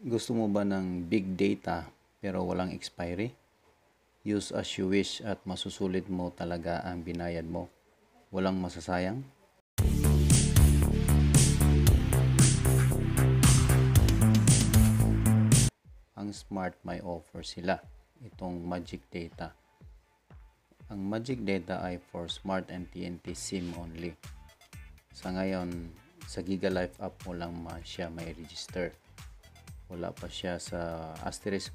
Gusto mo ba ng big data pero walang expiry? Use as you wish at masusulit mo talaga ang binayad mo. Walang masasayang? Ang Smart may offer sila. Itong Magic Data. Ang Magic Data ay for Smart and TNT SIM only. Sa ngayon, sa GigaLife app mo lang siya may register. Wala pa siya sa *123#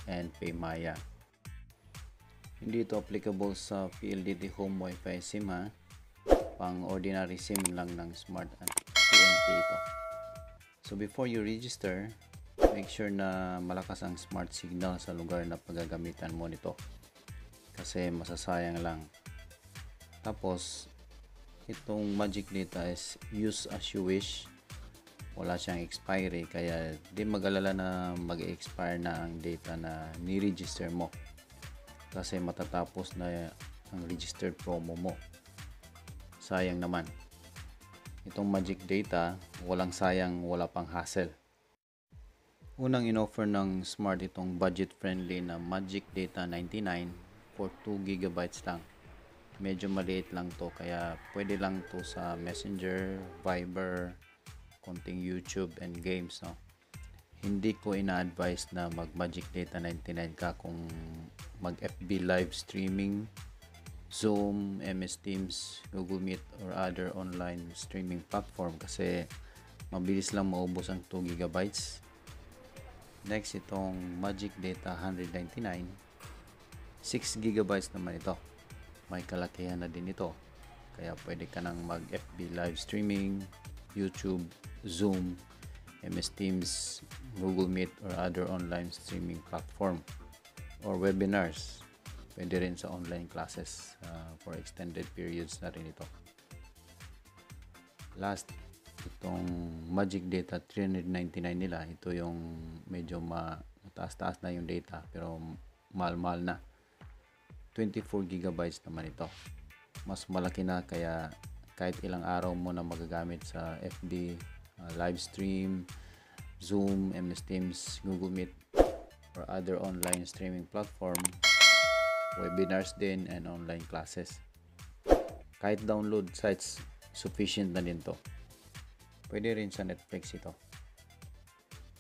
and Paymaya. Hindi ito applicable sa PLDT Home Wi-Fi SIM ha. Pang ordinary SIM lang ng Smart at TNT ito. So before you register, make sure na malakas ang smart signal sa lugar na paggagamitan mo nito. Kasi masasayang lang. Tapos, itong Magic Data is use as you wish. Wala siyang expiry kaya di mag-alala na mag-expire na ang data na ni-register mo kasi matatapos na ang registered promo mo. Sayang naman. Itong Magic Data, walang sayang, wala pang hassle. Unang inoffer ng Smart itong budget-friendly na Magic Data 99 for 2GB lang. Medyo maliit lang to kaya pwede lang to sa Messenger, Viber, konting YouTube and games, no? Hindi ko ina-advise na mag Magic Data 99 ka kung mag FB live streaming, Zoom, MS Teams, Google Meet or other online streaming platform kasi mabilis lang maubos ang 2GB. Next, itong Magic Data 199, 6GB naman ito. May kalakihan na din ito. Kaya pwede ka nang mag FB live streaming, YouTube, Zoom, MS Teams, Google Meet or other online streaming platform or webinars. Pwede rin sa online classes for extended periods na rin ito. Last, itong Magic Data 399 nila, ito yung medyo mataas-taas na yung data pero mahal-mahal na. 24GB naman ito. Mas malaki na kaya kahit ilang araw mo na magagamit sa FB, live stream, Zoom, MS Teams, Google Meet, or other online streaming platform, webinars din, and online classes. Kahit download sites, sufficient na din to. Pwede rin sa Netflix ito.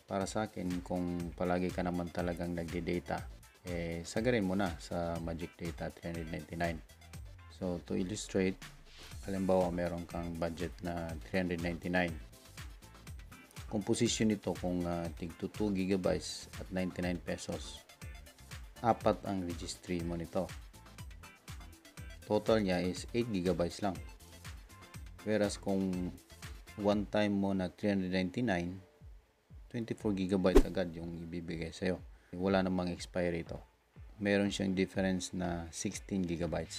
Para sa akin, kung palagi ka naman talagang nagde-data, sagarin mo na sa Magic Data 399. So, to illustrate, halimbawa meron kang budget na 399. Composition nito kung tig 2GB at 99 pesos. Apat ang registry mo nito. Total niya is 8GB lang. Whereas kung one time mo na 399, 24GB agad yung ibibigay sa'yo. Wala namang expiry ito. Meron siyang difference na 16GB.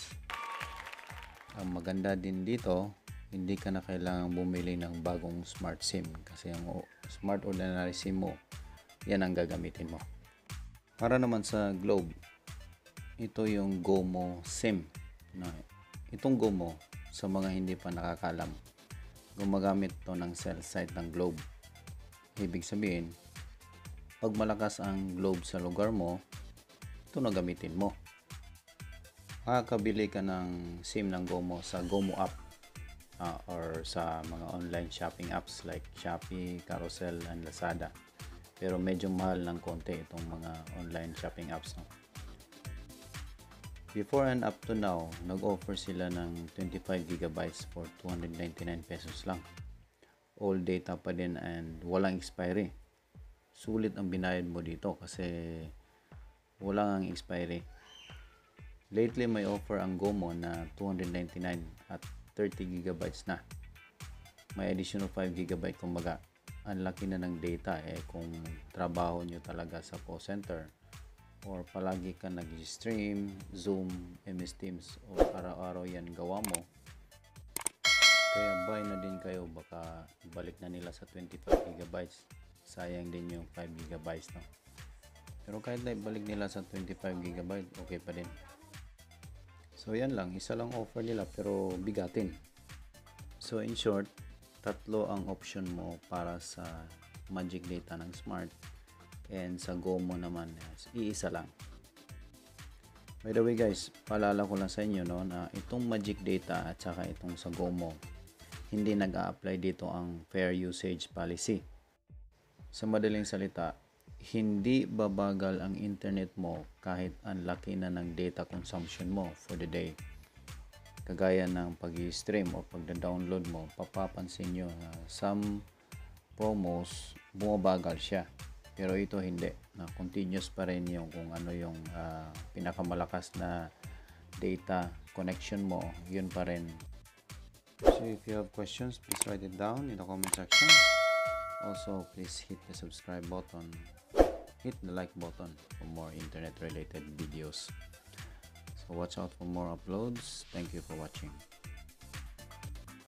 Ang maganda din dito, hindi ka na kailangang bumili ng bagong smart SIM kasi ang smart ordinary SIM mo, yan ang gagamitin mo. Para naman sa Globe, ito yung GoMo SIM. Itong GoMo, sa mga hindi pa nakakalam, gumagamit to ng cell site ng Globe. Ibig sabihin, pag malakas ang Globe sa lugar mo, ito na gamitin mo. Makakabili ka ng SIM ng GoMo sa GoMo app or sa mga online shopping apps like Shopee, Carousel, and Lazada. Pero medyo mahal ng konti itong mga online shopping apps, no? Before and up to now, nag-offer sila ng 25GB for 299 pesos lang. All data pa din and walang expiry. Sulit ang binayad mo dito kasi walang expiry. Lately may offer ang GoMo na 299 at 30GB na. May additional 5GB kumbaga. Ang laki na ng data kung trabaho nyo talaga sa call center or palagi ka nag-stream, Zoom, MS Teams o araw-araw yan gawa mo. Kaya buy na din kayo, baka balik na nila sa 25GB. Sayang din yung 5GB, no? Pero kahit na ibalik nila sa 25GB, okay pa din. So yan lang, isa lang offer nila pero bigatin. So in short, tatlo ang option mo para sa Magic Data ng Smart, and sa GOMO naman iisa lang. By the way guys, paalala ko lang sa inyo no, na itong Magic Data at saka itong sa GOMO, hindi nag-a-apply dito ang Fair Usage Policy. Sa madaling salita, hindi babagal ang internet mo kahit ang laki na ng data consumption mo for the day. Kagaya ng pag-i-stream o pag-download mo, papapansin nyo na some promos bumabagal siya. Pero ito hindi, na continuous pa rin yung kung ano yung pinakamalakas na data connection mo, yun pa rin. So if you have questions, please write it down in the comment section. Also, please hit the subscribe button, hit the like button for more internet related videos. So watch out for more uploads. Thank you for watching.